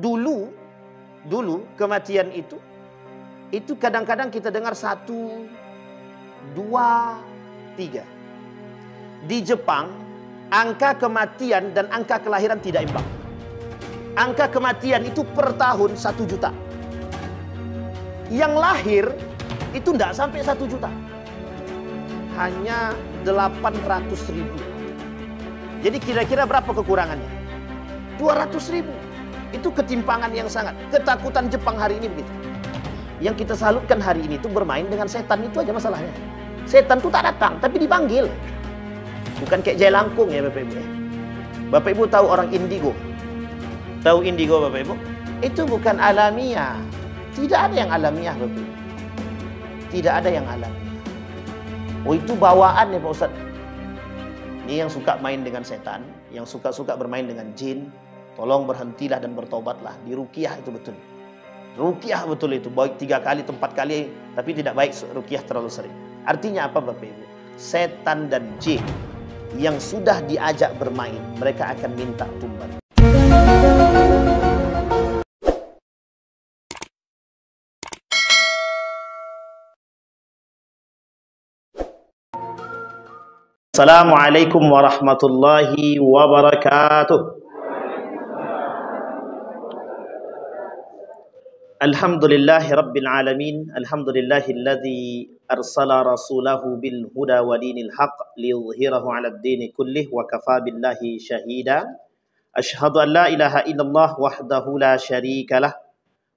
dulu kematian itu kadang-kadang kita dengar 1, 2, 3. Di Jepang, angka kematian dan angka kelahiran tidak imbang. Angka kematian itu per tahun 1 juta. Yang lahir itu tidak sampai 1 juta. Hanya 800.000. Jadi kira-kira berapa kekurangannya? 200.000. Itu ketimpangan yang sangat. Ketakutan Jepang hari ini begitu. Yang kita salutkan hari ini itu bermain dengan setan, itu aja masalahnya. Setan itu tak datang, tapi dipanggil. Bukan kayak jelangkung ya Bapak Ibu. Bapak Ibu tahu orang indigo? Tahu indigo Bapak Ibu? Itu bukan alamiah. Tidak ada yang alamiah Bapak Ibu. Tidak ada yang alamiah. Oh itu bawaan ya Pak Ustaz. Ini yang suka main dengan setan, yang suka-suka bermain dengan jin, tolong berhentilah dan bertobatlah. Di ruqyah itu betul. Ruqyah betul itu. Baik 3 kali, 4 kali, tapi tidak baik ruqyah terlalu sering. Artinya apa Bapak Ibu? Setan dan jin yang sudah diajak bermain, mereka akan minta tumbal. Assalamualaikum warahmatullahi wabarakatuh. Alhamdulillahi rabbil alamin. Alhamdulillahilladzi arsala rasulahu bil huda wa dinil haq liyudhhirahu 'alad dini kullih wa kafa billahi syahida. Asyhadu an la ilaha illallah wahdahu la syarikalah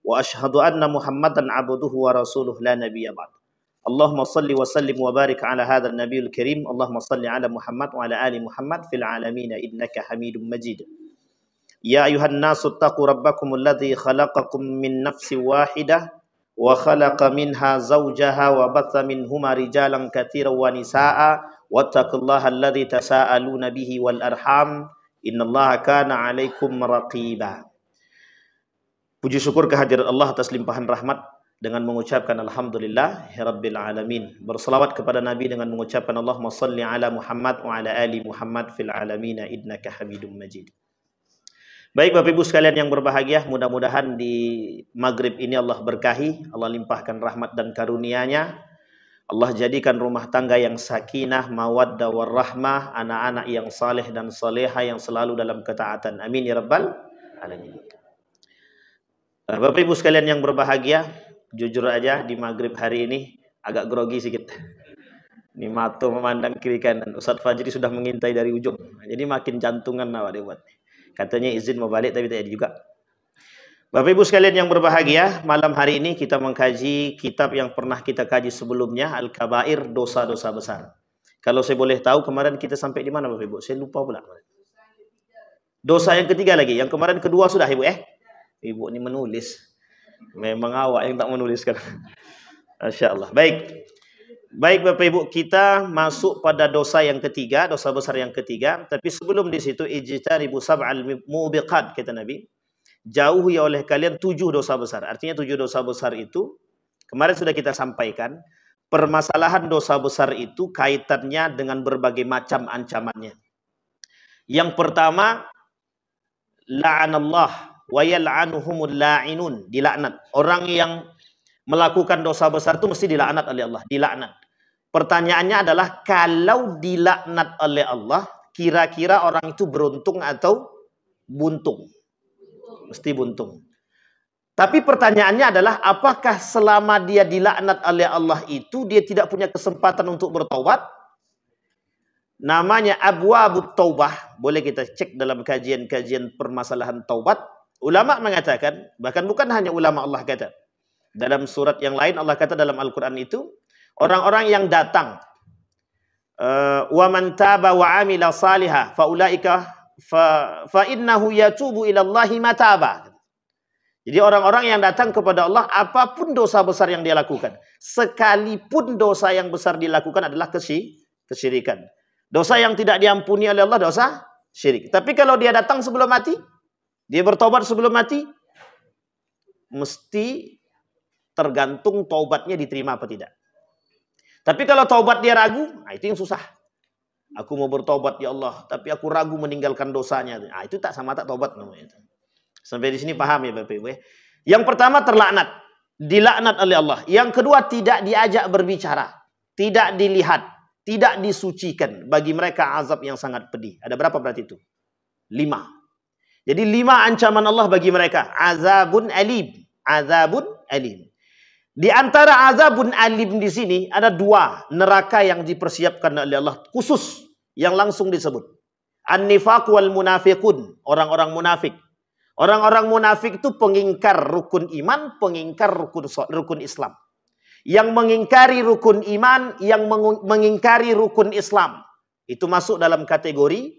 wa asyhadu anna Muhammadan 'abduhu wa rasuluhu la nabiyya ba'd. Allahumma salli wa sallim wa barik ala hadzal nabiyil karim. Allahumma salli ala Muhammad wa ala ali Muhammad fil alamin innaka Hamidum Majid. Ya ayuhan nasu taqu rabbakum alladhi khalaqakum min nafsin wahidah wa khalaqa minha zawjaha wa batha minhuma rijalan katsiran wa nisaa wattaqullaha alladhi tasaaluna bihi wal arham innallaha kana 'alaikum raqiba. Puji syukur kehadirat Allah atas limpahan rahmat dengan mengucapkan alhamdulillah rabbil alamin. Berselawat kepada Nabi dengan mengucapkan Allahumma salli ala Muhammad wa ala ali Muhammad fil alamin innaka Hamidum Majid. Baik Bapak Ibu sekalian yang berbahagia, mudah-mudahan di maghrib ini Allah berkahi, Allah limpahkan rahmat dan karunia-Nya. Allah jadikan rumah tangga yang sakinah, mawaddah warahmah, anak-anak yang saleh dan saleha yang selalu dalam ketaatan. Amin ya rabbal alamin. Bapak Ibu sekalian yang berbahagia, jujur aja di maghrib hari ini agak grogi sedikit. Ini mata memandang kiri kanan. Ustaz Fajri sudah mengintai dari ujung. Jadi makin jantungan awak dia buat. Katanya izin mau balik tapi tak ada juga. Bapak Ibu sekalian yang berbahagia, malam hari ini kita mengkaji kitab yang pernah kita kaji sebelumnya, Al-Kabair, dosa-dosa besar. Kalau saya boleh tahu kemarin kita sampai di mana Bapak Ibu? Saya lupa pula. Dosa yang ketiga lagi. Yang kemarin kedua sudah Ibu Ibu ini menulis. Memang awak yang tak menuliskan. Masya Allah. Baik Bapak Ibu, kita masuk pada dosa yang ketiga, dosa besar yang ketiga. Tapi sebelum di situ, ijtanibu sab'al mubiqat, kata Nabi. Jauhi oleh kalian 7 dosa besar. Artinya 7 dosa besar itu, kemarin sudah kita sampaikan, permasalahan dosa besar itu kaitannya dengan berbagai macam ancamannya. Yang pertama, la'anallah wa yal'anuhumul la'inun, dilaknat. Orang yang melakukan dosa besar itu mesti dilaknat oleh Allah, dilaknat. Pertanyaannya adalah kalau dilaknat oleh Allah, kira-kira orang itu beruntung atau buntung? Mesti buntung. Tapi pertanyaannya adalah apakah selama dia dilaknat oleh Allah itu dia tidak punya kesempatan untuk bertaubat? Namanya abwabut taubah. Boleh kita cek dalam kajian-kajian permasalahan taubat. Ulama mengatakan, bahkan bukan hanya ulama Allah kata. Dalam surat yang lain Allah kata dalam Al-Quran itu, orang-orang yang datang wa man taba wa amila salihah fa ulaika fa innahu yatubu ila Allahi mataba. Jadi orang-orang yang datang kepada Allah apapun dosa besar yang dia lakukan, sekalipun dosa yang besar dilakukan adalah kesyirikan. Dosa yang tidak diampuni oleh Allah dosa syirik. Tapi kalau dia datang sebelum mati, dia bertobat sebelum mati, mesti tergantung taubatnya diterima apa tidak. Tapi kalau taubat dia ragu, nah itu yang susah. Aku mau bertobat ya Allah, tapi aku ragu meninggalkan dosanya. Nah, itu tak sama tak taubat namanya. Sampai di sini paham ya Bapak Ibu ya. Yang pertama terlaknat, dilaknat oleh Allah. Yang kedua tidak diajak berbicara, tidak dilihat, tidak disucikan. Bagi mereka azab yang sangat pedih. Ada berapa berarti itu? 5. Jadi 5 ancaman Allah bagi mereka. Azabun alim. Azabun alim. Di antara azabun alim di sini ada 2 neraka yang dipersiapkan oleh Allah khusus yang langsung disebut. An-nifaq wal munafiqun, orang-orang munafik. Orang-orang munafik itu pengingkar rukun iman, pengingkar rukun Islam. Yang mengingkari rukun iman, yang mengingkari rukun Islam. Itu masuk dalam kategori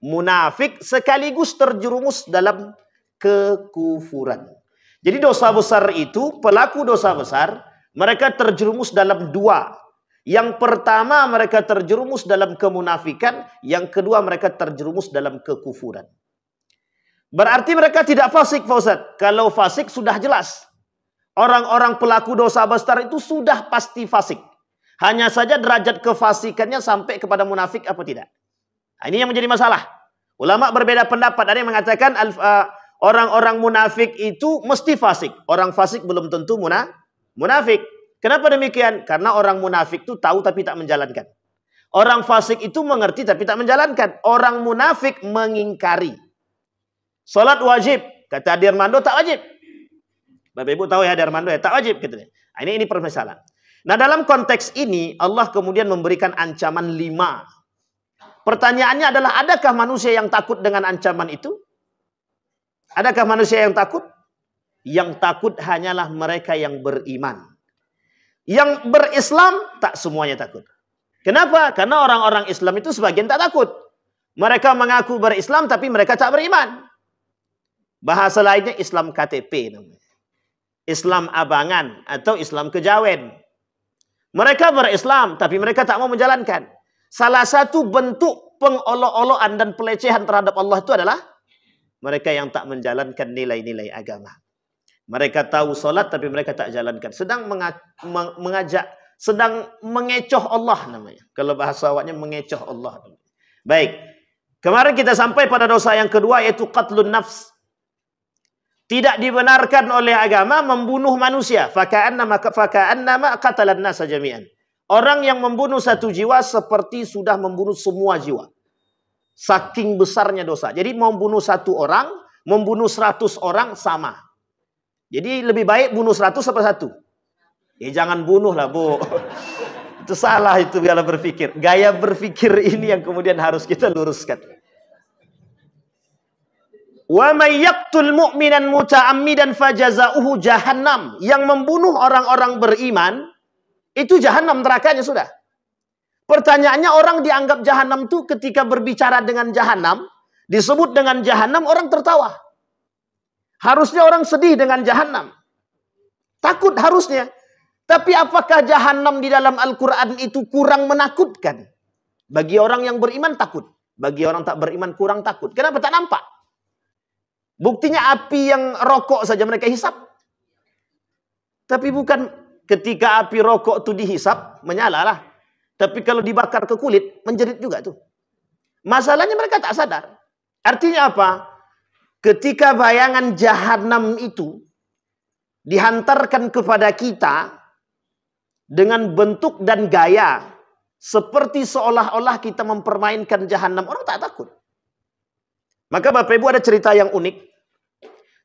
munafik sekaligus terjerumus dalam kekufuran. Jadi dosa besar itu, pelaku dosa besar, mereka terjerumus dalam 2. Yang pertama mereka terjerumus dalam kemunafikan, yang kedua mereka terjerumus dalam kekufuran. Berarti mereka tidak fasik, Pak Ustaz. Kalau fasik sudah jelas. Orang-orang pelaku dosa besar itu sudah pasti fasik. Hanya saja derajat kefasikannya sampai kepada munafik apa tidak. Nah, ini yang menjadi masalah. Ulama berbeda pendapat. Ada yang mengatakan orang-orang munafik itu mesti fasik. Orang fasik belum tentu munafik. Kenapa demikian? Karena orang munafik itu tahu tapi tak menjalankan. Orang fasik itu mengerti tapi tak menjalankan. Orang munafik mengingkari. Salat wajib. Kata Adi Armando tak wajib. Bapak Ibu tahu ya Adi Armando ya, tak wajib. Gitu. Nah, ini permasalahan. Nah dalam konteks ini Allah kemudian memberikan ancaman 5. Pertanyaannya adalah adakah manusia yang takut dengan ancaman itu? Adakah manusia yang takut? Yang takut hanyalah mereka yang beriman. Yang berislam tak semuanya takut. Kenapa? Karena orang-orang Islam itu sebagian tak takut. Mereka mengaku berislam tapi mereka tak beriman. Bahasa lainnya Islam KTP namanya. Islam abangan atau Islam kejawen. Mereka berislam tapi mereka tak mau menjalankan. Salah satu bentuk pengolok-olokan dan pelecehan terhadap Allah itu adalah mereka yang tak menjalankan nilai-nilai agama. Mereka tahu solat tapi mereka tak jalankan. Sedang mengajak, sedang mengecoh Allah namanya. Kalau bahasa awaknya mengecoh Allah. Baik. Kemarin kita sampai pada dosa yang kedua yaitu qatlun nafs. Tidak dibenarkan oleh agama membunuh manusia. Faka'annama qatalan nasa jami'an. Orang yang membunuh satu jiwa seperti sudah membunuh semua jiwa. Saking besarnya dosa. Jadi membunuh 1 orang, membunuh 100 orang sama. Jadi lebih baik bunuh 100 apa 1? Ya jangan bunuh lah Bu. Itu salah itu gaya berpikir. Gaya berpikir ini yang kemudian harus kita luruskan. Wa may yaqtul mu'minan muta'ammidan fajaza'uhu jahannam. Yang membunuh orang-orang beriman itu jahanam nerakanya sudah. Pertanyaannya orang dianggap jahanam itu ketika berbicara dengan jahanam, disebut dengan jahanam orang tertawa. Harusnya orang sedih dengan jahanam. Takut harusnya. Tapi apakah jahanam di dalam Al-Quran itu kurang menakutkan? Bagi orang yang beriman takut. Bagi orang tak beriman kurang takut. Kenapa tak nampak? Buktinya api yang rokok saja mereka hisap. Tapi bukan ketika api rokok itu dihisap, menyalalah. Tapi kalau dibakar ke kulit, menjerit juga tuh. Masalahnya mereka tak sadar. Artinya apa? Ketika bayangan jahanam itu dihantarkan kepada kita dengan bentuk dan gaya seperti seolah-olah kita mempermainkan jahanam, orang tak takut. Maka Bapak Ibu ada cerita yang unik.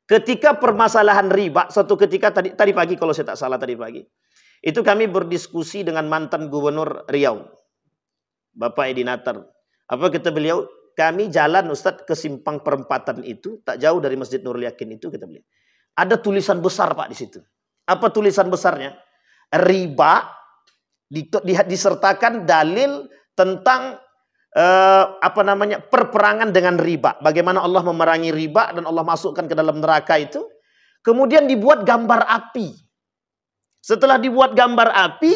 Ketika permasalahan riba, suatu ketika tadi pagi kalau saya tak salah tadi pagi, itu kami berdiskusi dengan mantan gubernur Riau, Bapak Edi Natar. Apa kata beliau? Kami jalan Ustadz ke simpang perempatan itu, tak jauh dari Masjid Nurul Yakin itu, kata beliau. Ada tulisan besar Pak di situ. Apa tulisan besarnya? Riba disertakan dalil tentang perperangan dengan riba. Bagaimana Allah memerangi riba dan Allah masukkan ke dalam neraka itu. Kemudian dibuat gambar api. Setelah dibuat gambar api,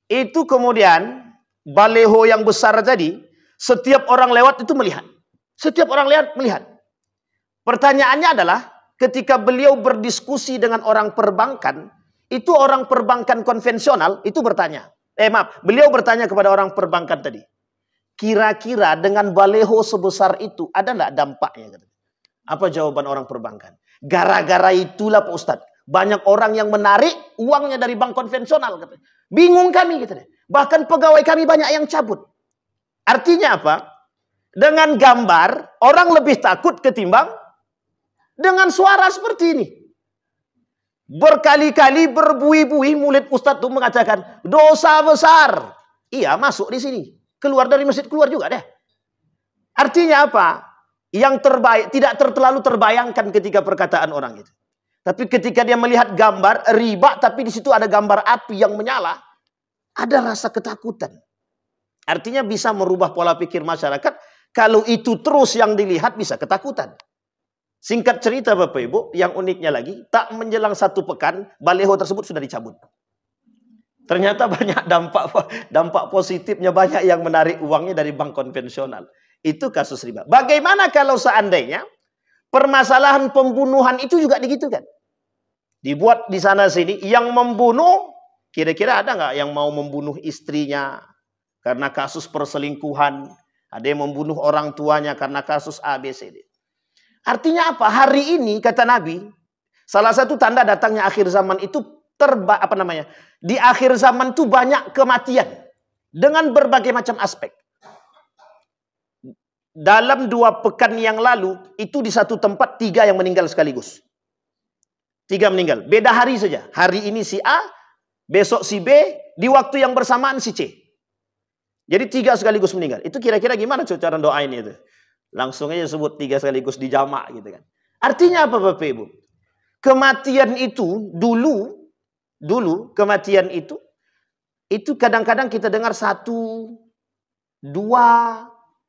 itu kemudian baleho yang besar tadi, setiap orang lewat itu melihat. Setiap orang melihat. Pertanyaannya adalah, ketika beliau berdiskusi dengan orang perbankan, itu orang perbankan konvensional itu bertanya. Beliau bertanya kepada orang perbankan tadi. Kira-kira dengan baleho sebesar itu ada nggak dampaknya? Apa jawaban orang perbankan? Gara-gara itulah Pak Ustadz, banyak orang yang menarik uangnya dari bank konvensional. Bingung kami. Bahkan pegawai kami banyak yang cabut. Artinya apa? Dengan gambar, orang lebih takut ketimbang dengan suara seperti ini. Berkali-kali berbuih-buih mulut Ustadz itu mengatakan, dosa besar. Iya, masuk di sini. Keluar dari masjid, keluar juga deh. Artinya apa? Yang terbaik, tidak terlalu terbayangkan ketika perkataan orang itu. Tapi ketika dia melihat gambar riba, tapi di situ ada gambar api yang menyala, ada rasa ketakutan. Artinya bisa merubah pola pikir masyarakat. Kalau itu terus yang dilihat, bisa ketakutan. Singkat cerita Bapak Ibu, yang uniknya lagi, tak menjelang 1 pekan, baliho tersebut sudah dicabut. Ternyata banyak dampak positifnya, banyak yang menarik uangnya dari bank konvensional. Itu kasus riba. Bagaimana kalau seandainya permasalahan pembunuhan itu juga digitukan? Dibuat di sana sini, yang membunuh, kira-kira ada nggak yang mau membunuh istrinya karena kasus perselingkuhan? Ada yang membunuh orang tuanya karena kasus ABCD. Artinya apa? Hari ini kata Nabi, salah satu tanda datangnya akhir zaman itu di akhir zaman itu banyak kematian dengan berbagai macam aspek. Dalam 2 pekan yang lalu itu di satu tempat 3 yang meninggal sekaligus. 3 meninggal. Beda hari saja. Hari ini si A, besok si B, di waktu yang bersamaan si C. Jadi 3 sekaligus meninggal. Itu kira-kira gimana cara doain itu? Langsung aja sebut 3 sekaligus di jamak gitu kan. Artinya apa Bapak Ibu? Kematian itu dulu kematian itu kadang-kadang kita dengar 1, 2,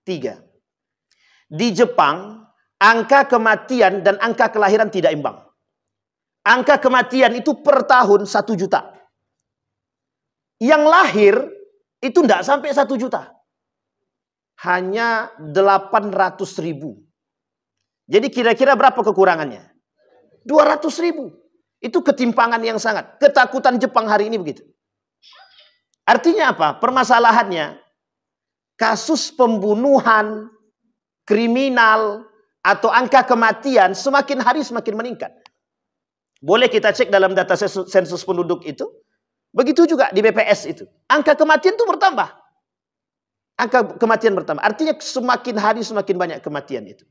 3. Di Jepang angka kematian dan angka kelahiran tidak imbang. Angka kematian itu per tahun 1 juta. Yang lahir itu tidak sampai 1 juta. Hanya 800.000. Jadi kira-kira berapa kekurangannya? 200.000. Itu ketimpangan yang sangat. Ketakutan Jepang hari ini begitu. Artinya apa? Permasalahannya, kasus pembunuhan, kriminal, atau angka kematian semakin hari semakin meningkat. Boleh kita cek dalam data sensus penduduk itu. Begitu juga di BPS itu. Angka kematian itu bertambah. Angka kematian bertambah. Artinya semakin hari semakin banyak kematian itu.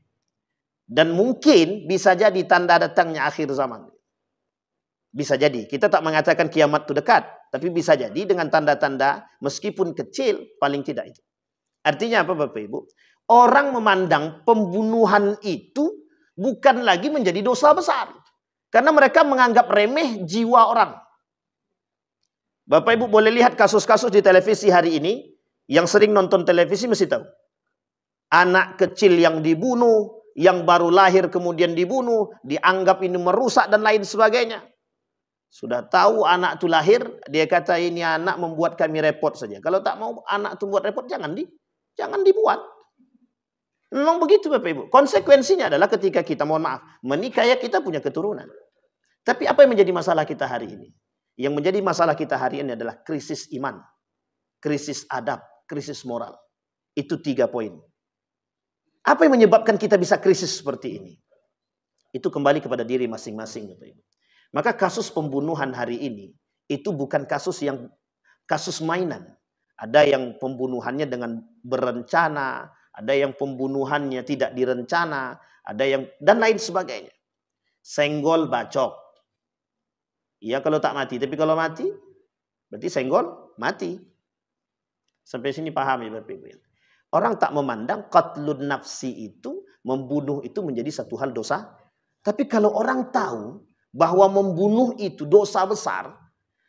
Dan mungkin bisa jadi tanda datangnya akhir zaman. Bisa jadi. Kita tak mengatakan kiamat itu dekat. Tapi bisa jadi dengan tanda-tanda meskipun kecil paling tidak itu. Artinya apa Bapak Ibu? Orang memandang pembunuhan itu bukan lagi menjadi dosa besar. Karena mereka menganggap remeh jiwa orang. Bapak Ibu boleh lihat kasus-kasus di televisi hari ini. Yang sering nonton televisi mesti tahu. Anak kecil yang dibunuh, yang baru lahir kemudian dibunuh, dianggap ini merusak dan lain sebagainya. Sudah tahu anak itu lahir, dia kata ini anak membuat kami repot saja. Kalau tak mau anak itu buat repot, jangan dibuat. Memang begitu Bapak Ibu. Konsekuensinya adalah ketika kita, mohon maaf, menikah ya kita punya keturunan. Tapi apa yang menjadi masalah kita hari ini? Yang menjadi masalah kita hari ini adalah krisis iman, krisis adab, krisis moral. Itu 3 poin. Apa yang menyebabkan kita bisa krisis seperti ini? Itu kembali kepada diri masing-masing. Maka kasus pembunuhan hari ini, itu bukan kasus mainan. Ada yang pembunuhannya dengan berencana, ada yang pembunuhannya tidak direncana, ada yang dan lain sebagainya. Senggol bacok. Iya kalau tak mati, tapi kalau mati, berarti senggol mati. Sampai sini paham ya Bapak Ibu. Orang tak memandang qatlun nafsi itu, membunuh itu menjadi satu hal dosa. Tapi kalau orang tahu bahwa membunuh itu dosa besar,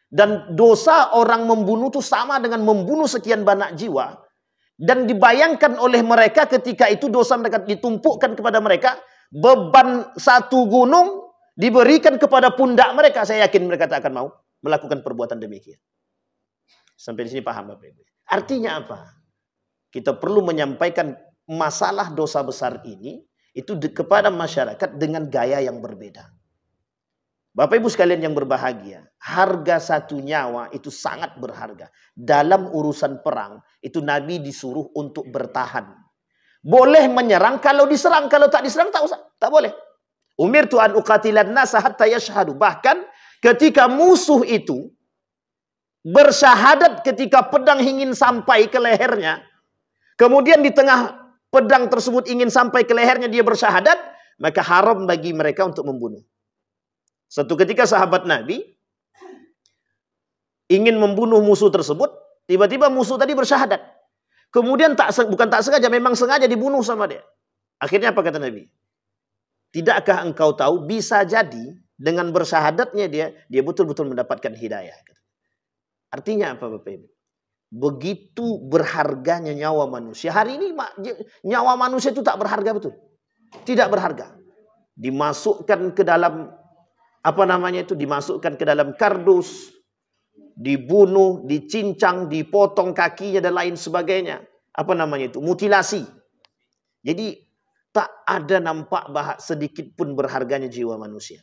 dan dosa orang membunuh itu sama dengan membunuh sekian banyak jiwa, dan dibayangkan oleh mereka ketika itu dosa mereka ditumpukkan kepada mereka, beban 1 gunung diberikan kepada pundak mereka, saya yakin mereka tak akan mau melakukan perbuatan demikian. Sampai di sini paham Bapak Ibu. Artinya apa? Kita perlu menyampaikan masalah dosa besar ini itu kepada masyarakat dengan gaya yang berbeda. Bapak Ibu sekalian yang berbahagia, harga 1 nyawa itu sangat berharga. Dalam urusan perang, itu Nabi disuruh untuk bertahan. Boleh menyerang kalau diserang, kalau tak diserang tak usah. Tak boleh. Umirtu an uqatilan nasa hatta yashhadu. Bahkan ketika musuh itu bersyahadat ketika pedang ingin sampai ke lehernya, kemudian di tengah pedang tersebut ingin sampai ke lehernya dia bersyahadat, maka haram bagi mereka untuk membunuh. Satu ketika sahabat Nabi ingin membunuh musuh tersebut, tiba-tiba musuh tadi bersyahadat. Kemudian bukan tak sengaja, memang sengaja dibunuh sama dia. Akhirnya apa kata Nabi? Tidakkah engkau tahu bisa jadi dengan bersyahadatnya dia betul-betul mendapatkan hidayah. Artinya apa Bapak Ibu? Begitu berharganya nyawa manusia. Hari ini nyawa manusia itu tak berharga betul. Tidak berharga. Dimasukkan ke dalam dimasukkan ke dalam kardus, dibunuh, dicincang, dipotong kakinya dan lain sebagainya. Mutilasi. Jadi tak ada nampak sedikit pun berharganya jiwa manusia.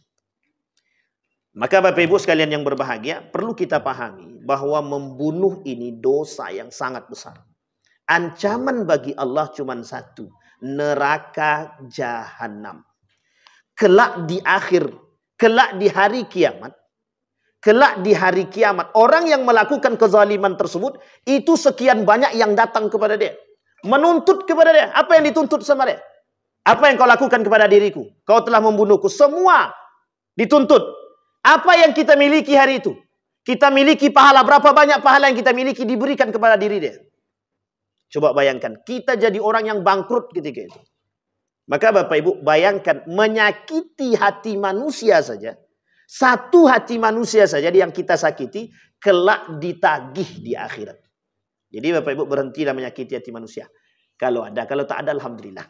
Maka Bapak Ibu sekalian yang berbahagia, perlu kita pahami bahwa membunuh ini dosa yang sangat besar. Ancaman bagi Allah cuma satu, neraka jahanam. Kelak di hari kiamat, orang yang melakukan kezaliman tersebut, itu sekian banyak yang datang kepada dia. Menuntut kepada dia. Apa yang dituntut sama dia? Apa yang kau lakukan kepada diriku? Kau telah membunuhku. Semua dituntut. Apa yang kita miliki hari itu? Kita miliki pahala. Berapa banyak pahala yang kita miliki diberikan kepada diri dia? Coba bayangkan. Kita jadi orang yang bangkrut ketika itu. Maka Bapak Ibu bayangkan. Menyakiti hati manusia saja. Satu hati manusia saja yang kita sakiti. Kelak ditagih di akhirat. Jadi Bapak Ibu berhentilah menyakiti hati manusia. Kalau ada. Kalau tak ada alhamdulillah.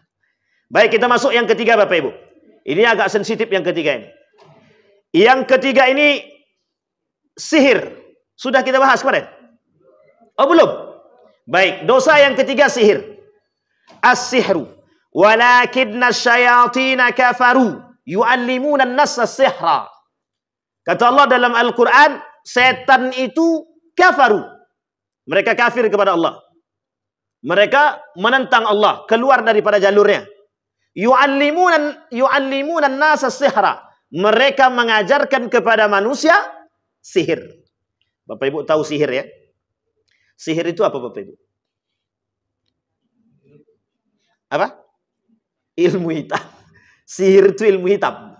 Baik, kita masuk yang ketiga Bapak Ibu. Ini agak sensitif yang ketiga ini. Yang ketiga ini sihir. Sudah kita bahas kemarin? Oh belum? Baik, dosa yang ketiga sihir. As-sihru. Walakinna syayatina kafaru. Yu'allimuna an-nasa sihra. Kata Allah dalam Al-Quran, setan itu kafaru. Mereka kafir kepada Allah. Mereka menentang Allah. Keluar daripada jalurnya. Yu'allimuna an-nasa sihra. Mereka mengajarkan kepada manusia sihir. Bapak Ibu tahu sihir ya? Sihir itu apa Bapak Ibu? Apa? Ilmu hitam. Sihir itu ilmu hitam.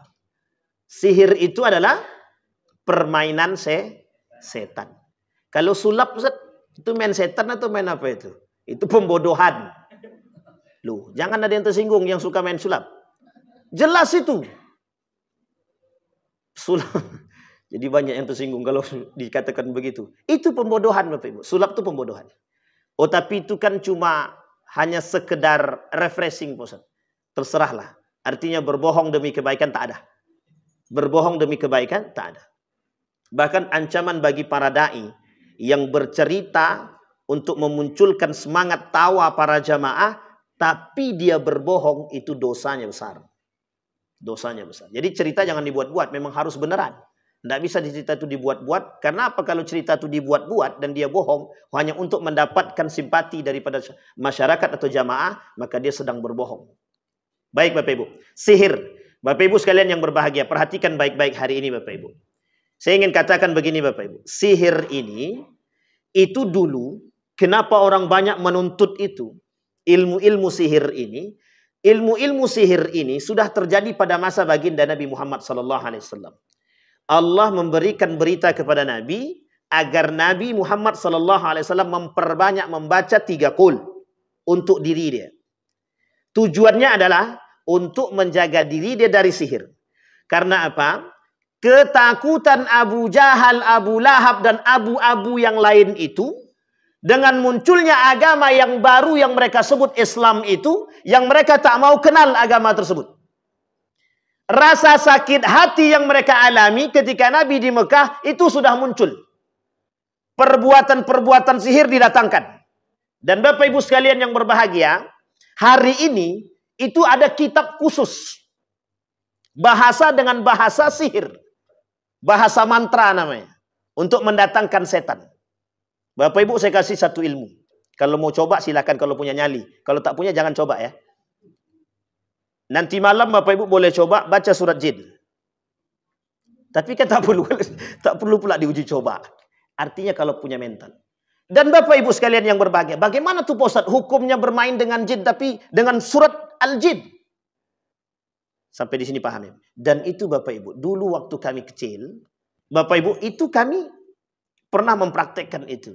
Sihir itu adalah permainan setan. Kalau sulap Ustaz, itu main setan atau main apa itu? Itu pembodohan. Loh, jangan ada yang tersinggung yang suka main sulap. Jelas itu. Sulap. Jadi banyak yang tersinggung kalau dikatakan begitu. Itu pembodohan Bapak Ibu. Sulap itu pembodohan. Oh tapi itu kan cuma hanya sekedar refreshing Ustaz. Terserahlah. Artinya berbohong demi kebaikan tak ada. Berbohong demi kebaikan tak ada. Bahkan ancaman bagi para da'i yang bercerita untuk memunculkan semangat tawa para jamaah, tapi dia berbohong, itu dosanya besar. Dosanya besar. Jadi cerita jangan dibuat-buat, memang harus beneran. Tidak bisa cerita itu dibuat-buat. Karena apa kalau cerita itu dibuat-buat dan dia bohong hanya untuk mendapatkan simpati daripada masyarakat atau jamaah, maka dia sedang berbohong. Baik Bapak Ibu. Sihir. Bapak Ibu sekalian yang berbahagia, perhatikan baik-baik hari ini Bapak Ibu. Saya ingin katakan begini Bapak Ibu. Sihir ini, itu dulu, kenapa orang banyak menuntut itu? Ilmu-ilmu sihir ini. Ilmu-ilmu sihir ini sudah terjadi pada masa baginda Nabi Muhammad SAW. Allah memberikan berita kepada Nabi agar Nabi Muhammad SAW memperbanyak membaca 3 qul untuk diri dia. Tujuannya adalah untuk menjaga diri dia dari sihir. Karena apa? Ketakutan Abu Jahal, Abu Lahab dan abu-abu yang lain itu, dengan munculnya agama yang baru yang mereka sebut Islam itu, yang mereka tak mau kenal agama tersebut. Rasa sakit hati yang mereka alami ketika Nabi di Mekah itu sudah muncul. Perbuatan-perbuatan sihir didatangkan. Dan Bapak Ibu sekalian yang berbahagia, hari ini itu ada kitab khusus. Bahasa dengan bahasa sihir. Bahasa mantra namanya. Untuk mendatangkan setan. Bapak Ibu saya kasih satu ilmu. Kalau mau coba silakan kalau punya nyali. Kalau tak punya jangan coba ya. Nanti malam Bapak Ibu boleh coba baca surat jin. Tapi kan tak perlu pula diuji coba. Artinya kalau punya mental. Dan Bapak Ibu sekalian yang berbahagia, bagaimana tuh Pak Ustaz hukumnya bermain dengan jin tapi dengan surat al-jin? Sampai di sini paham ya? Dan itu Bapak Ibu, dulu waktu kami kecil, Bapak Ibu, itu kami pernah mempraktekkan itu.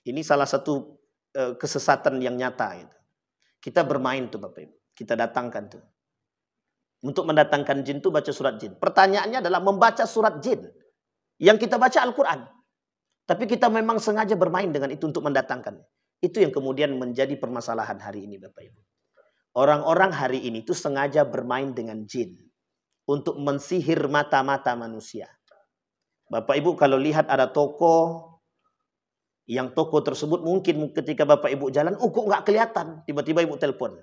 Ini salah satu kesesatan yang nyata. Gitu. Kita bermain tuh Bapak Ibu. Kita datangkan tuh. Untuk mendatangkan jin tuh baca surat jin. Pertanyaannya adalah membaca surat jin. Yang kita baca Al-Quran. Tapi kita memang sengaja bermain dengan itu untuk mendatangkan. Itu yang kemudian menjadi permasalahan hari ini Bapak Ibu. Orang-orang hari ini tuh sengaja bermain dengan jin. Untuk mensihir mata-mata manusia. Bapak Ibu kalau lihat ada toko. Yang toko tersebut mungkin ketika Bapak Ibu jalan. Kok nggak kelihatan. Tiba-tiba Ibu telepon.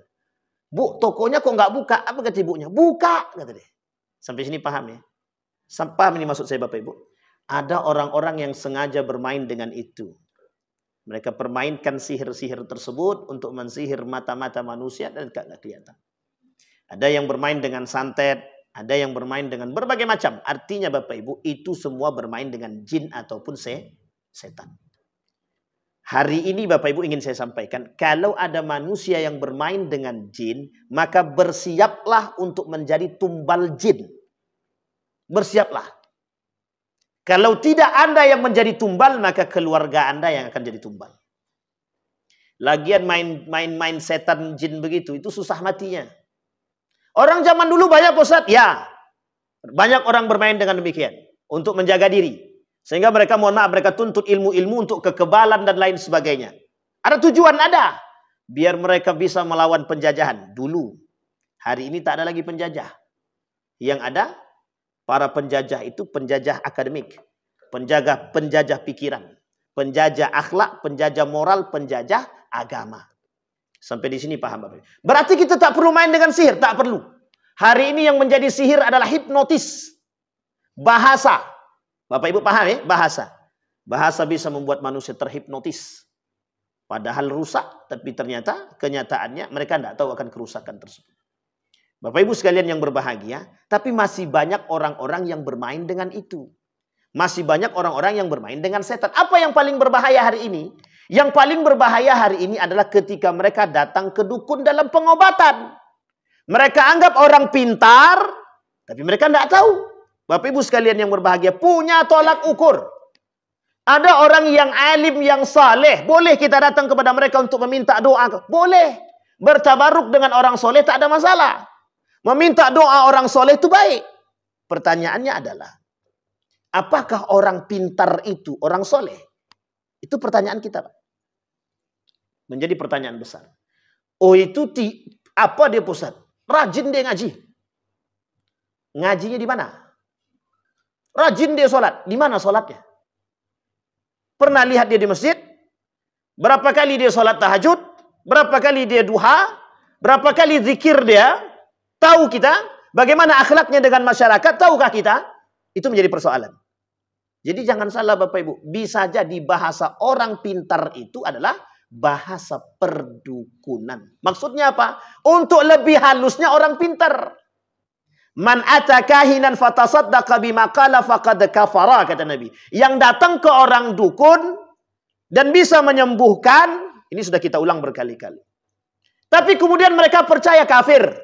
Bu, tokonya kok nggak buka? Apa kata ibunya? Buka, kata dia. Sampai sini paham ya? Paham ini maksud saya Bapak Ibu? Ada orang-orang yang sengaja bermain dengan itu. Mereka permainkan sihir-sihir tersebut untuk mensihir mata-mata manusia dan nggak kelihatan. Ada yang bermain dengan santet, ada yang bermain dengan berbagai macam. Artinya Bapak Ibu, itu semua bermain dengan jin ataupun setan. Hari ini Bapak Ibu ingin saya sampaikan, kalau ada manusia yang bermain dengan jin, maka bersiaplah untuk menjadi tumbal jin. Bersiaplah. Kalau tidak Anda yang menjadi tumbal, maka keluarga Anda yang akan jadi tumbal. Lagian main setan jin begitu, itu susah matinya. Orang zaman dulu banyak Ustaz, ya. Banyak orang bermain dengan demikian. Untuk menjaga diri. Sehingga mereka, mohon maaf, mereka tuntut ilmu-ilmu untuk kekebalan dan lain sebagainya. Ada tujuan, ada. Biar mereka bisa melawan penjajahan. Dulu. Hari ini tak ada lagi penjajah. Yang ada, para penjajah itu penjajah akademik. Penjajah pikiran. Penjajah akhlak, penjajah moral, penjajah agama. Sampai di sini paham Bapak? Berarti kita tak perlu main dengan sihir. Tak perlu. Hari ini yang menjadi sihir adalah hipnotis. Bahasa. Bapak Ibu paham ya? Bahasa. Bahasa bisa membuat manusia terhipnotis. Padahal rusak, tapi ternyata kenyataannya mereka tidak tahu akan kerusakan tersebut. Bapak Ibu sekalian yang berbahagia, tapi masih banyak orang-orang yang bermain dengan itu. Masih banyak orang-orang yang bermain dengan setan. Apa yang paling berbahaya hari ini? Yang paling berbahaya hari ini adalah ketika mereka datang ke dukun dalam pengobatan. Mereka anggap orang pintar, tapi mereka tidak tahu. Bapak Ibu sekalian yang berbahagia, punya tolak ukur. Ada orang yang alim, yang saleh. Boleh kita datang kepada mereka untuk meminta doa. Boleh. Bertabaruk dengan orang soleh tak ada masalah. Meminta doa orang soleh itu baik. Pertanyaannya adalah, apakah orang pintar itu orang soleh? Itu pertanyaan kita, Pak. Menjadi pertanyaan besar. Oh itu apa dia Ustaz? Rajin dia ngaji. Ngajinya di mana? Rajin dia sholat. Di mana sholatnya? Pernah lihat dia di masjid? Berapa kali dia sholat tahajud? Berapa kali dia duha? Berapa kali zikir dia? Tahu kita? Bagaimana akhlaknya dengan masyarakat? Tahukah kita? Itu menjadi persoalan. Jadi jangan salah Bapak Ibu. Bisa jadi bahasa orang pintar itu adalah bahasa perdukunan. Maksudnya apa? Untuk lebih halusnya orang pintar. Man ata kahinan fatasaddaqa bima qala faqad kafara, kata Nabi. Yang datang ke orang dukun dan bisa menyembuhkan, ini sudah kita ulang berkali-kali. Tapi kemudian mereka percaya kafir.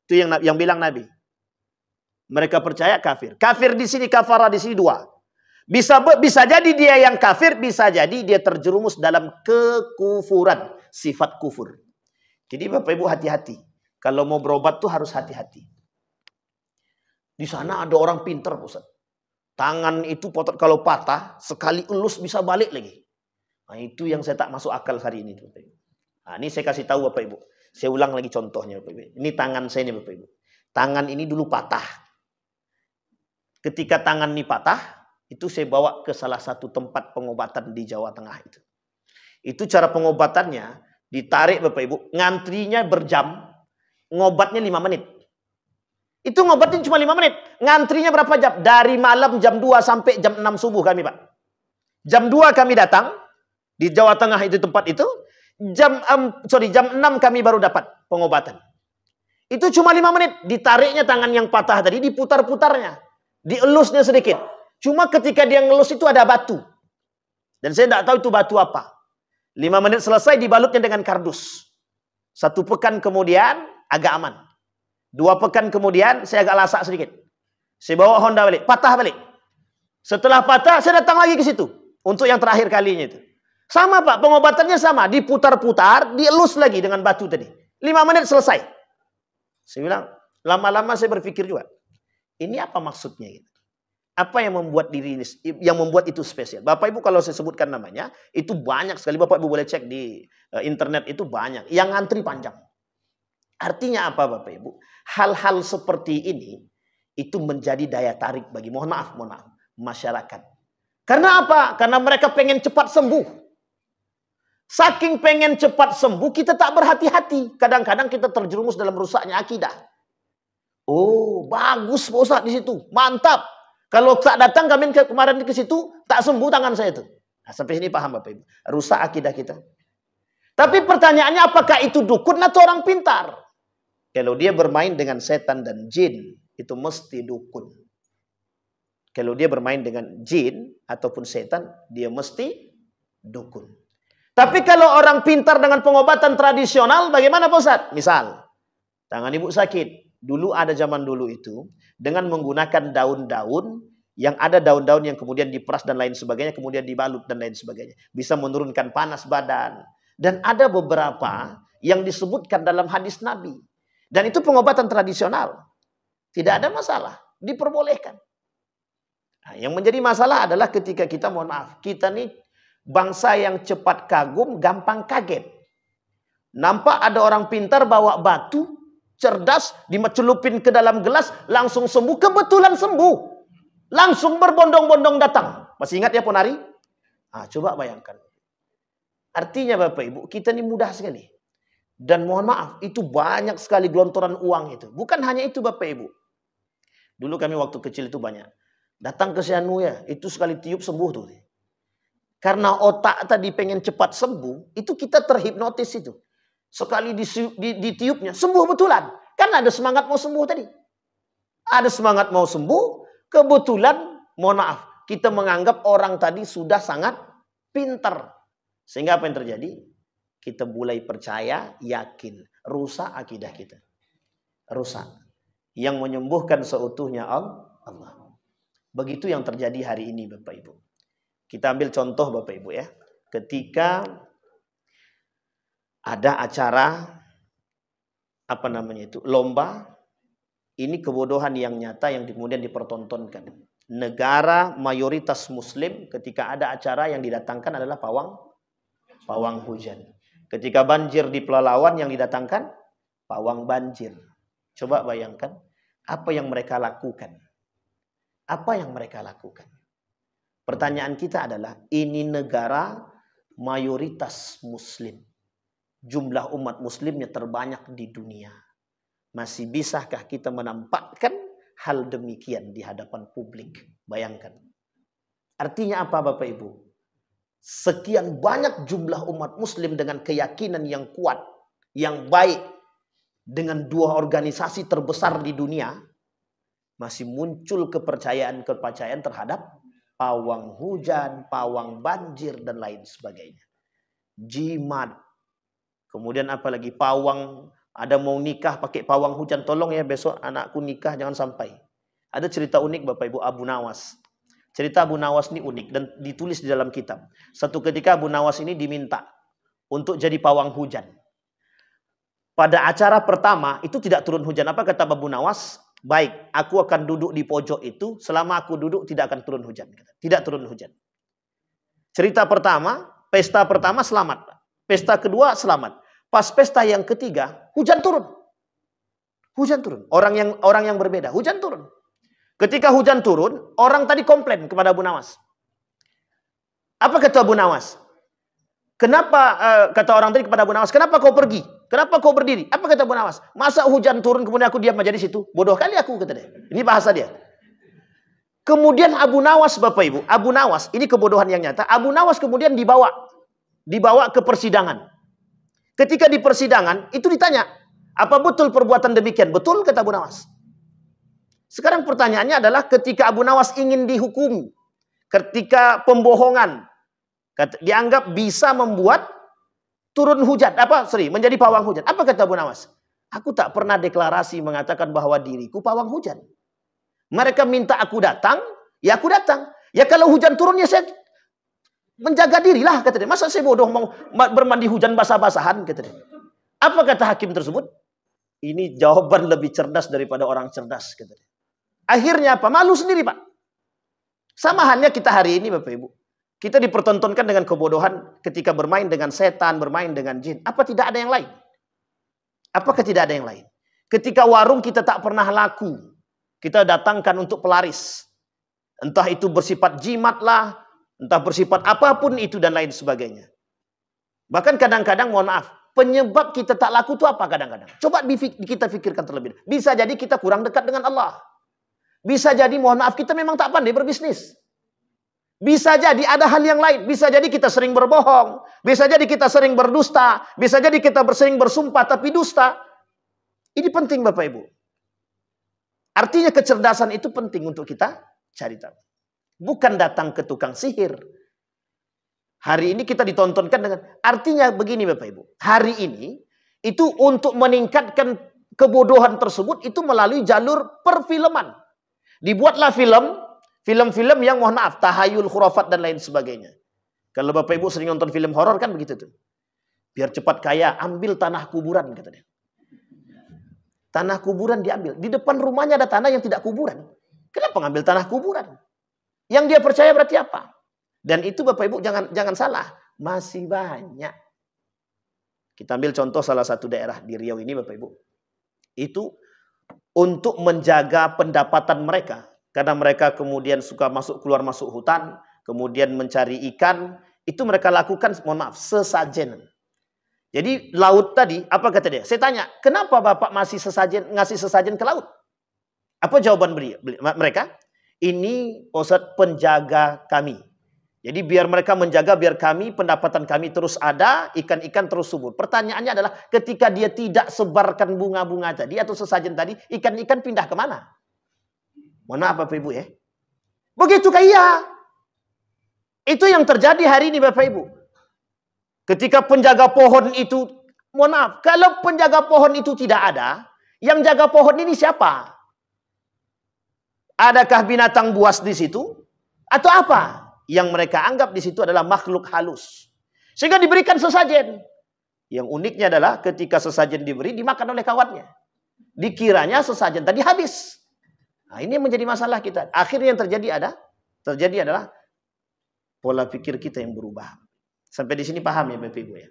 Itu yang bilang Nabi. Mereka percaya kafir. Kafir di sini, kafara di sini dua. Bisa jadi dia yang kafir, bisa jadi dia terjerumus dalam kekufuran, sifat kufur. Jadi Bapak Ibu hati-hati. Kalau mau berobat tuh harus hati-hati. Di sana ada orang pintar, Ustaz. Tangan itu kalau patah, sekali elus bisa balik lagi. Nah, itu yang saya tak masuk akal hari ini. Nah, ini saya kasih tahu Bapak Ibu. Saya ulang lagi contohnya Bapak Ibu. Ini tangan saya ini Bapak Ibu. Tangan ini dulu patah. Ketika tangan ini patah, itu saya bawa ke salah satu tempat pengobatan di Jawa Tengah itu. Itu cara pengobatannya, ditarik Bapak Ibu, ngantrinya berjam, ngobatnya 5 menit. Itu ngobatin cuma 5 menit. Ngantrinya berapa jam? Dari malam jam 2 sampai jam 6 subuh kami, Pak. Jam 2 kami datang. Di Jawa Tengah itu tempat itu. Jam 6 kami baru dapat pengobatan. Itu cuma 5 menit. Ditariknya tangan yang patah tadi, diputar-putarnya. Dielusnya sedikit. Cuma ketika dia ngelus itu ada batu. Dan saya tidak tahu itu batu apa. 5 menit selesai, dibalutnya dengan kardus. 1 pekan kemudian, agak aman. 2 pekan kemudian, saya agak lasak sedikit. Saya bawa Honda balik, patah balik. Setelah patah, saya datang lagi ke situ. Untuk yang terakhir kalinya itu. Sama Pak, pengobatannya sama. Diputar-putar, dielus lagi dengan batu tadi. 5 menit selesai. Saya bilang, lama-lama saya berpikir juga. Ini apa maksudnya? Apa yang membuat diri ini, yang membuat itu spesial? Bapak Ibu kalau saya sebutkan namanya, itu banyak sekali. Bapak Ibu boleh cek di internet, itu banyak. Yang ngantri panjang. Artinya apa Bapak Ibu? Hal-hal seperti ini, itu menjadi daya tarik bagi, mohon maaf, masyarakat. Karena apa? Karena mereka pengen cepat sembuh. Saking pengen cepat sembuh, kita tak berhati-hati. Kadang-kadang kita terjerumus dalam rusaknya akidah. Oh, bagus Pak Ustadz di situ. Mantap. Kalau tak datang kemarin ke situ, tak sembuh tangan saya itu. Nah, sampai sini paham Bapak Ibu. Rusak akidah kita. Tapi pertanyaannya, apakah itu dukun atau orang pintar? Kalau dia bermain dengan setan dan jin, itu mesti dukun. Kalau dia bermain dengan jin ataupun setan, dia mesti dukun. Tapi kalau orang pintar dengan pengobatan tradisional, bagaimana Pak Ustadz? Misal, tangan ibu sakit. Dulu ada zaman dulu itu, dengan menggunakan daun-daun, yang ada daun-daun yang kemudian diperas dan lain sebagainya, kemudian dibalut dan lain sebagainya. Bisa menurunkan panas badan. Dan ada beberapa yang disebutkan dalam hadis Nabi. Dan itu pengobatan tradisional. Tidak ada masalah, diperbolehkan. Nah, yang menjadi masalah adalah ketika kita, mohon maaf, kita nih bangsa yang cepat kagum, gampang kaget. Nampak ada orang pintar bawa batu, cerdas, dicelupin ke dalam gelas, langsung sembuh. Kebetulan sembuh. Langsung berbondong-bondong datang. Masih ingat ya Ponari? Nah, coba bayangkan. Artinya Bapak Ibu, kita ini mudah sekali. Dan mohon maaf, itu banyak sekali gelontoran uang itu. Bukan hanya itu Bapak Ibu. Dulu kami waktu kecil itu banyak. Datang ke Sianu ya, itu sekali tiup sembuh tuh. Karena otak tadi pengen cepat sembuh, itu kita terhipnotis itu. Sekali ditiupnya, sembuh betulan. Karena ada semangat mau sembuh tadi. Ada semangat mau sembuh, kebetulan, mohon maaf, kita menganggap orang tadi sudah sangat pintar. Sehingga apa yang terjadi? Kita mulai percaya, yakin. Rusak akidah kita. Rusak. Yang menyembuhkan seutuhnya Allah. Begitu yang terjadi hari ini Bapak Ibu. Kita ambil contoh Bapak Ibu ya. Ketika ada acara lomba, ini kebodohan yang nyata yang kemudian dipertontonkan. Negara mayoritas muslim, ketika ada acara yang didatangkan adalah pawang hujan. Ketika banjir di Pelalawan yang didatangkan pawang banjir. Coba bayangkan apa yang mereka lakukan. Apa yang mereka lakukan? Pertanyaan kita adalah, ini negara mayoritas muslim. Jumlah umat muslimnya terbanyak di dunia. Masih bisakah kita menampakkan hal demikian di hadapan publik? Bayangkan. Artinya apa Bapak Ibu? Sekian banyak jumlah umat muslim dengan keyakinan yang kuat, yang baik, dengan 2 organisasi terbesar di dunia, masih muncul kepercayaan terhadap pawang hujan, pawang banjir, dan lain sebagainya. Jimat. Kemudian apalagi pawang, ada mau nikah pakai pawang hujan. Tolong ya besok anakku nikah jangan sampai. Ada cerita unik Bapak Ibu, Abu Nawas. Cerita Abu Nawas ini unik dan ditulis di dalam kitab. Satu ketika Abu Nawas ini diminta untuk jadi pawang hujan. Pada acara pertama itu tidak turun hujan. Apa kata Abu Nawas? Baik, aku akan duduk di pojok itu. Selama aku duduk tidak akan turun hujan. Tidak turun hujan. Cerita pertama, pesta pertama selamat. Pesta kedua selamat. Pas pesta yang ketiga, hujan turun. Hujan turun. Orang yang berbeda, hujan turun. Ketika hujan turun, orang tadi komplain kepada Abu Nawas. Apa kata Abu Nawas? Kenapa, kata orang tadi kepada Abu Nawas, kenapa kau pergi? Kenapa kau berdiri? Apa kata Abu Nawas? Masa hujan turun kemudian aku diam aja di situ? Bodoh kali aku, kata dia. Ini bahasa dia. Kemudian Abu Nawas, Bapak Ibu, Abu Nawas, ini kebodohan yang nyata. Abu Nawas kemudian dibawa ke persidangan. Ketika di persidangan, itu ditanya, Apa betul perbuatan demikian? Betul, kata Abu Nawas. Sekarang pertanyaannya adalah ketika Abu Nawas ingin dihukum, ketika pembohongan dianggap bisa membuat turun hujan, menjadi pawang hujan. Apa kata Abu Nawas? Aku tak pernah deklarasi mengatakan bahwa diriku pawang hujan. Mereka minta aku datang, ya aku datang. Ya kalau hujan turun ya saya menjaga dirilah, kata dia. Masa saya bodoh mau bermandi hujan basah-basahan, kata dia. Apa kata hakim tersebut? Ini jawaban lebih cerdas daripada orang cerdas, kata dia. Akhirnya apa? Malu sendiri, Pak. Sama halnya kita hari ini, Bapak Ibu. Kita dipertontonkan dengan kebodohan ketika bermain dengan setan, bermain dengan jin. Apa tidak ada yang lain? Apakah tidak ada yang lain? Ketika warung kita tak pernah laku, kita datangkan untuk pelaris. Entah itu bersifat jimat lah, entah bersifat apapun itu dan lain sebagainya. Bahkan kadang-kadang, mohon maaf, penyebab kita tak laku itu apa kadang-kadang? Coba kita pikirkan terlebih dahulu. Bisa jadi kita kurang dekat dengan Allah. Bisa jadi, mohon maaf, kita memang tak pandai berbisnis. Bisa jadi ada hal yang lain. Bisa jadi kita sering berbohong. Bisa jadi kita sering berdusta. Bisa jadi kita sering bersumpah tapi dusta. Ini penting, Bapak Ibu. Artinya kecerdasan itu penting untuk kita cari tahu. Bukan datang ke tukang sihir. Hari ini kita ditontonkan dengan, artinya begini Bapak Ibu. Hari ini, itu untuk meningkatkan kebodohan tersebut, itu melalui jalur perfilman. Dibuatlah film-film yang mohon maaf, tahayul, khurafat dan lain sebagainya. Kalau Bapak Ibu sering nonton film horor kan begitu tuh. Biar cepat kaya, ambil tanah kuburan, katanya. Tanah kuburan diambil. Di depan rumahnya ada tanah yang tidak kuburan. Kenapa ngambil tanah kuburan? Yang dia percaya berarti apa? Dan itu Bapak Ibu jangan salah, masih banyak. Kita ambil contoh salah satu daerah di Riau ini Bapak Ibu. Itu untuk menjaga pendapatan mereka. Karena mereka kemudian suka keluar masuk hutan, kemudian mencari ikan, itu mereka lakukan, mohon maaf, sesajen. Jadi laut tadi, apa kata dia? Saya tanya, kenapa Bapak masih ngasih sesajen ke laut? Apa jawaban mereka? Ini Ustadz penjaga kami. Jadi biar mereka menjaga, biar kami, pendapatan kami terus ada, ikan-ikan terus subur. Pertanyaannya adalah, ketika dia tidak sebarkan bunga-bunga tadi, atau sesajen tadi, ikan-ikan pindah kemana? Mohon maaf Bapak Ibu ya. Begitu kaya. Itu yang terjadi hari ini Bapak Ibu. Ketika penjaga pohon itu, mohon maaf, kalau penjaga pohon itu tidak ada, yang jaga pohon ini siapa? Adakah binatang buas di situ? Atau apa? Yang mereka anggap di situ adalah makhluk halus. Sehingga diberikan sesajen. Yang uniknya adalah ketika sesajen diberi, dimakan oleh kawannya. Dikiranya sesajen tadi habis. Nah, ini yang menjadi masalah kita. Akhirnya yang terjadi adalah pola pikir kita yang berubah. Sampai di sini paham ya Bapak Ibu ya.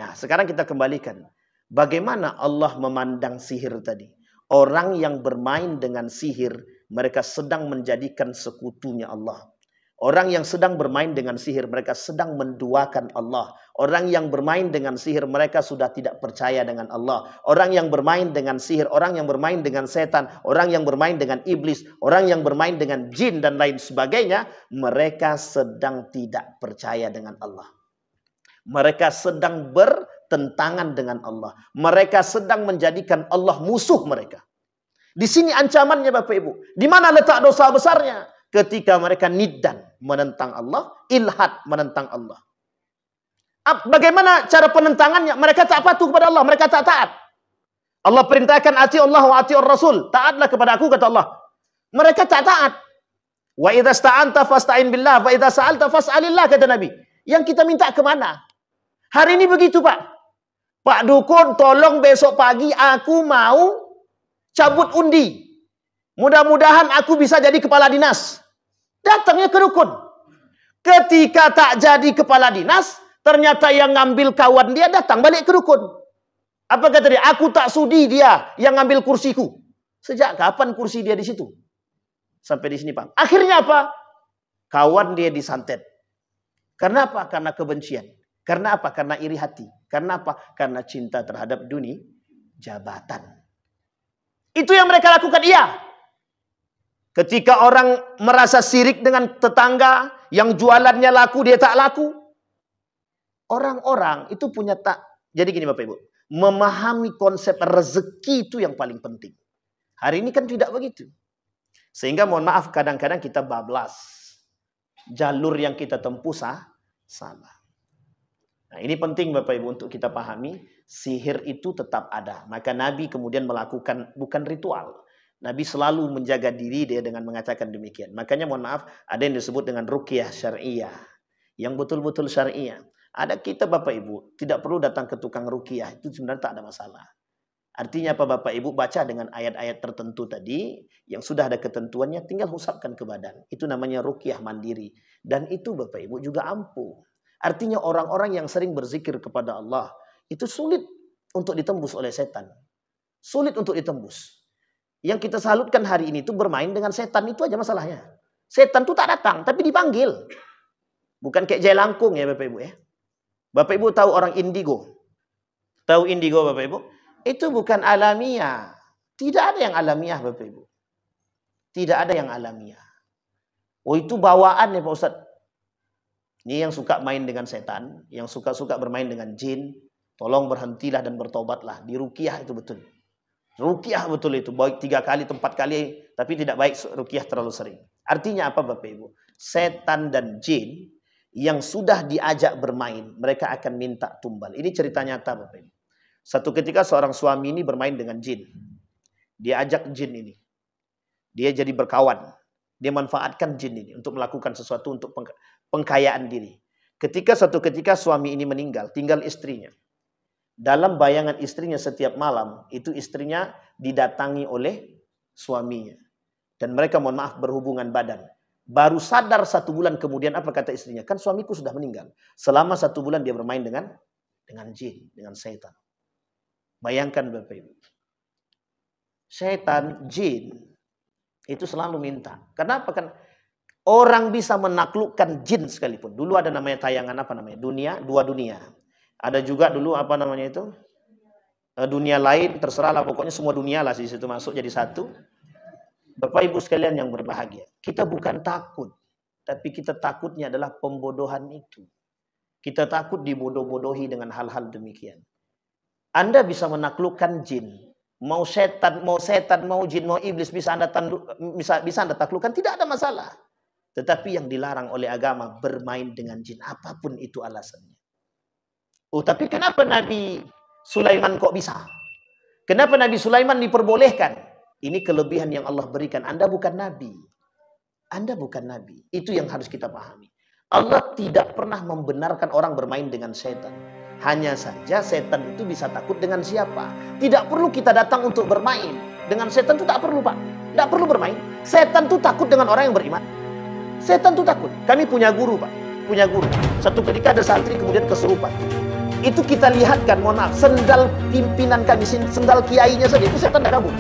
Nah, sekarang kita kembalikan. Bagaimana Allah memandang sihir tadi? Orang yang bermain dengan sihir, mereka sedang menjadikan sekutunya Allah. Orang yang sedang bermain dengan sihir, mereka sedang menduakan Allah. Orang yang bermain dengan sihir, mereka sudah tidak percaya dengan Allah. Orang yang bermain dengan sihir, orang yang bermain dengan setan, orang yang bermain dengan iblis, orang yang bermain dengan jin dan lain sebagainya, mereka sedang tidak percaya dengan Allah. Mereka sedang bertentangan dengan Allah. Mereka sedang menjadikan Allah musuh mereka. Di sini ancamannya Bapak Ibu. Di mana letak dosa besarnya? Ketika mereka niddan, menentang Allah, ilhad, menentang Allah. Bagaimana cara penentangannya? Mereka tak patuh kepada Allah, mereka tak taat. Allah perintahkan ati Allah wa ati Rasul. Taatlah kepada aku, kata Allah. Mereka tak taat. Wa idza sta'anta fasta'in billah, wa idza sa'alta fas'alillah, kata Nabi. Yang kita minta kemana? Hari ini begitu Pak. Pak Dukun, tolong besok pagi aku mau cabut undi. Mudah-mudahan aku bisa jadi kepala dinas. Datangnya ke dukun. Ketika tak jadi kepala dinas, ternyata yang ngambil kawan dia datang balik ke dukun. Apa kata dia? Aku tak sudi dia yang ngambil kursiku. Sejak kapan kursi dia di situ? Sampai di sini Pak. Akhirnya apa? Kawan dia disantet. Karena apa? Karena kebencian. Karena apa? Karena iri hati. Karena apa? Karena cinta terhadap dunia, jabatan. Itu yang mereka lakukan, iya. Ketika orang merasa sirik dengan tetangga, yang jualannya laku, dia tak laku. Orang-orang itu punya tak. Jadi gini Bapak Ibu. Memahami konsep rezeki itu yang paling penting. Hari ini kan tidak begitu. Sehingga mohon maaf kadang-kadang kita bablas. Jalur yang kita tempuh salah. Nah, ini penting Bapak Ibu untuk kita pahami. Sihir itu tetap ada. Maka Nabi kemudian melakukan bukan ritual. Nabi selalu menjaga diri dia dengan mengatakan demikian. Makanya mohon maaf, ada yang disebut dengan ruqyah syariah. Yang betul-betul syariah. Ada kita Bapak Ibu, tidak perlu datang ke tukang ruqyah. Itu sebenarnya tak ada masalah. Artinya apa Bapak Ibu? Baca dengan ayat-ayat tertentu tadi. Yang sudah ada ketentuannya, tinggal usapkan ke badan. Itu namanya ruqyah mandiri. Dan itu Bapak Ibu juga ampuh. Artinya orang-orang yang sering berzikir kepada Allah. Itu sulit untuk ditembus oleh setan. Sulit untuk ditembus. Yang kita salutkan hari ini itu bermain dengan setan. Itu aja masalahnya. Setan itu tak datang, tapi dipanggil. Bukan kayak jelangkung ya Bapak Ibu ya. Bapak Ibu tahu orang indigo? Tahu indigo Bapak Ibu? Itu bukan alamiah. Tidak ada yang alamiah Bapak Ibu. Tidak ada yang alamiah. Oh itu bawaan ya Pak Ustadz. Ini yang suka main dengan setan. Yang suka-suka bermain dengan jin. Tolong berhentilah dan bertobatlah. Di ruqyah itu betul. Ruqyah betul itu. Baik 3 kali, 4 kali. Tapi tidak baik ruqyah terlalu sering. Artinya apa Bapak Ibu? Setan dan jin yang sudah diajak bermain, mereka akan minta tumbal. Ini cerita nyata Bapak Ibu. Satu ketika seorang suami ini bermain dengan jin. Dia ajak jin ini. Dia jadi berkawan. Dia manfaatkan jin ini untuk melakukan sesuatu untuk pengkayaan diri. Suatu ketika suami ini meninggal, tinggal istrinya. Dalam bayangan istrinya setiap malam, itu istrinya didatangi oleh suaminya. Dan mereka mohon maaf berhubungan badan. Baru sadar 1 bulan kemudian apa kata istrinya? Kan suamiku sudah meninggal. Selama 1 bulan dia bermain dengan jin, dengan setan. Bayangkan Bapak Ibu. Setan, jin, itu selalu minta. Kenapa? Kan orang bisa menaklukkan jin sekalipun. Dulu ada namanya tayangan apa namanya? Dua dunia. Ada juga dulu apa namanya itu? Dunia lain, terserah lah. Pokoknya semua dunia lah di situ masuk jadi satu. Bapak Ibu sekalian yang berbahagia, kita bukan takut, tapi kita takutnya adalah pembodohan itu. Kita takut dibodoh-bodohi dengan hal-hal demikian. Anda bisa menaklukkan jin, mau setan, mau jin, mau iblis bisa Anda taklukkan, tidak ada masalah. Tetapi yang dilarang oleh agama bermain dengan jin, apapun itu alasannya. Oh, tapi kenapa Nabi Sulaiman kok bisa? Kenapa Nabi Sulaiman diperbolehkan? Ini kelebihan yang Allah berikan. Anda bukan Nabi. Anda bukan Nabi. Itu yang harus kita pahami. Allah tidak pernah membenarkan orang bermain dengan setan. Hanya saja setan itu bisa takut dengan siapa. Tidak perlu kita datang untuk bermain. Dengan setan itu tak perlu Pak. Tidak perlu bermain. Setan itu takut dengan orang yang beriman. Setan itu takut. Kami punya guru Pak. Punya guru. Satu ketika ada santri kemudian kesurupan. Itu kita lihatkan, mohon maaf, sendal pimpinan kami, sendal kiainya saja, itu setan tak kabur.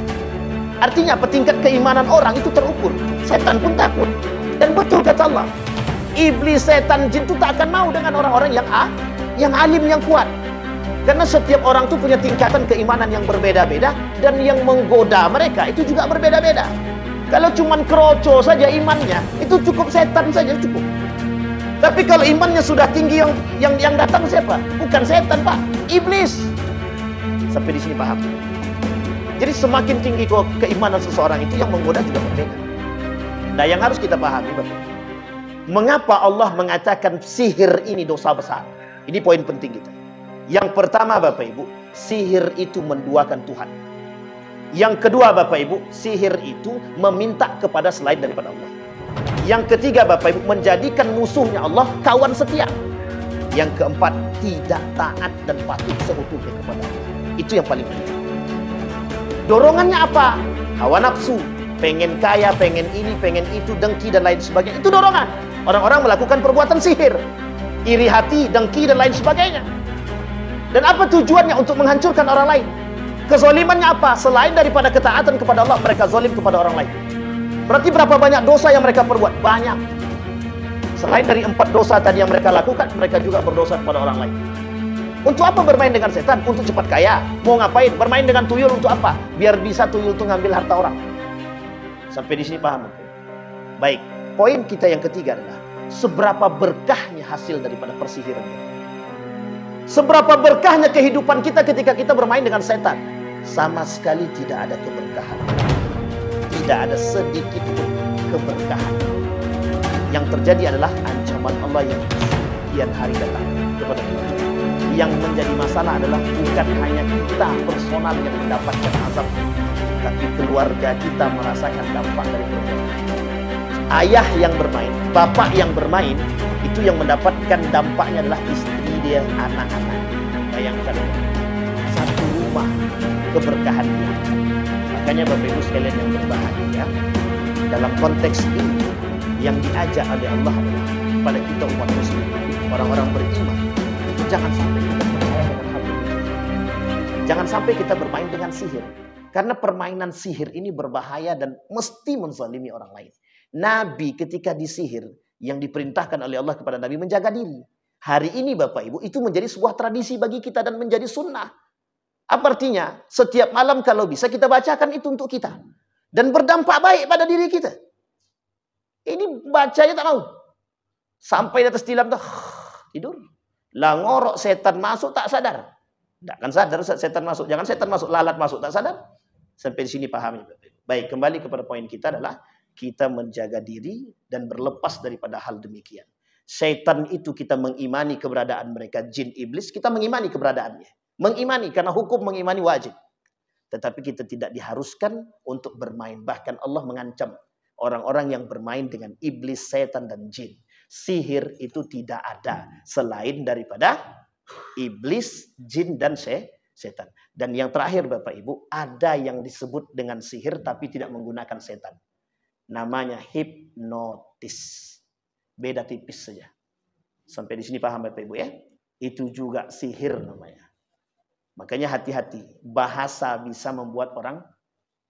Artinya tingkat keimanan orang itu terukur. Setan pun takut. Dan betul kata Allah, iblis, setan, jin itu tak akan mau dengan orang-orang yang alim, yang kuat. Karena setiap orang itu punya tingkatan keimanan yang berbeda-beda. Dan yang menggoda mereka itu juga berbeda-beda. Kalau cuma kroco saja imannya, itu cukup setan saja cukup. Tapi kalau imannya sudah tinggi, yang datang siapa? Bukan setan Pak, iblis. Sampai di sini paham? Jadi semakin tinggi keimanan seseorang itu yang menggoda juga berbeda. Nah yang harus kita pahami Bapak. Mengapa Allah mengatakan sihir ini dosa besar? Ini poin penting kita. Yang pertama Bapak Ibu, sihir itu menduakan Tuhan. Yang kedua Bapak Ibu, sihir itu meminta kepada selain daripada Allah. Yang ketiga Bapak Ibu, menjadikan musuhnya Allah kawan setia. Yang keempat, tidak taat dan patuh seutuhnya kepada Allah. Itu yang paling penting. Dorongannya apa? Hawa nafsu, pengen kaya, pengen ini, pengen itu, dengki dan lain sebagainya. Itu dorongan. Orang-orang melakukan perbuatan sihir, iri hati, dengki dan lain sebagainya. Dan apa tujuannya? Untuk menghancurkan orang lain. Kezalimannya apa? Selain daripada ketaatan kepada Allah, mereka zalim kepada orang lain. Berarti berapa banyak dosa yang mereka perbuat? Banyak. Selain dari 4 dosa tadi yang mereka lakukan, mereka juga berdosa kepada orang lain. Untuk apa bermain dengan setan? Untuk cepat kaya. Mau ngapain? Bermain dengan tuyul untuk apa? Biar bisa tuyul itu ngambil harta orang. Sampai di sini paham? Baik. Poin kita yang ketiga adalah seberapa berkahnya hasil daripada persihiran. Seberapa berkahnya kehidupan kita ketika kita bermain dengan setan? Sama sekali tidak ada keberkahan. Tidak ada sedikit pun keberkahan. Yang terjadi adalah ancaman Allah yang sekian hari datang kepada kita. Yang menjadi masalah adalah bukan hanya kita personal yang mendapatkan azab, tapi keluarga kita merasakan dampak dari perbuatan. Ayah yang bermain, bapak yang bermain, itu yang mendapatkan dampaknya adalah istri dia, anak-anak. Bayangkan, satu rumah keberkahan dia. Makanya Bapak Ibu sekalian yang berbahagia, dalam konteks ini yang diajak oleh Allah adalah kepada kita umat muslim, orang-orang beriman, itu jangan sampai kita percaya dengan hal ini. Jangan sampai kita bermain dengan sihir. Karena permainan sihir ini berbahaya dan mesti menzalimi orang lain. Nabi ketika disihir, yang diperintahkan oleh Allah kepada Nabi menjaga diri. Hari ini Bapak Ibu, itu menjadi sebuah tradisi bagi kita dan menjadi sunnah. Apa artinya? Setiap malam kalau bisa kita bacakan itu untuk kita. Dan berdampak baik pada diri kita. Ini bacanya tak mau. Sampai di atas tilam tuh, tidur. Lah ngorok setan masuk tak sadar. Tak akan sadar setan masuk. Jangan setan masuk, lalat masuk tak sadar. Sampai di sini pahami. Baik, kembali kepada poin kita adalah kita menjaga diri dan berlepas daripada hal demikian. Syaitan itu kita mengimani keberadaan mereka, jin iblis, kita mengimani keberadaannya. Mengimani, karena hukum mengimani wajib. Tetapi kita tidak diharuskan untuk bermain. Bahkan Allah mengancam orang-orang yang bermain dengan iblis, setan, dan jin. Sihir itu tidak ada selain daripada iblis, jin, dan setan. Dan yang terakhir Bapak Ibu, ada yang disebut dengan sihir tapi tidak menggunakan setan. Namanya hipnotis. Beda tipis saja. Sampai di sini paham Bapak Ibu ya? Itu juga sihir namanya. Makanya hati-hati. Bahasa bisa membuat orang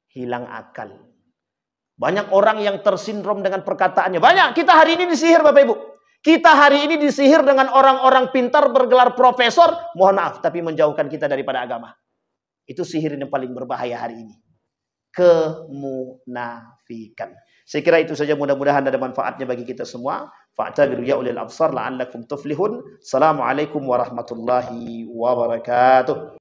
hilang akal. Banyak orang yang tersindrom dengan perkataannya. Banyak. Kita hari ini disihir Bapak Ibu. Kita hari ini disihir dengan orang-orang pintar bergelar profesor. Mohon maaf. Tapi menjauhkan kita daripada agama. Itu sihir yang paling berbahaya hari ini. Kemunafikan. Saya kira itu saja, mudah-mudahan ada manfaatnya bagi kita semua. Fa'tabiru ya ulil absar la'allakum tuflihun. Assalamualaikum warahmatullahi wabarakatuh.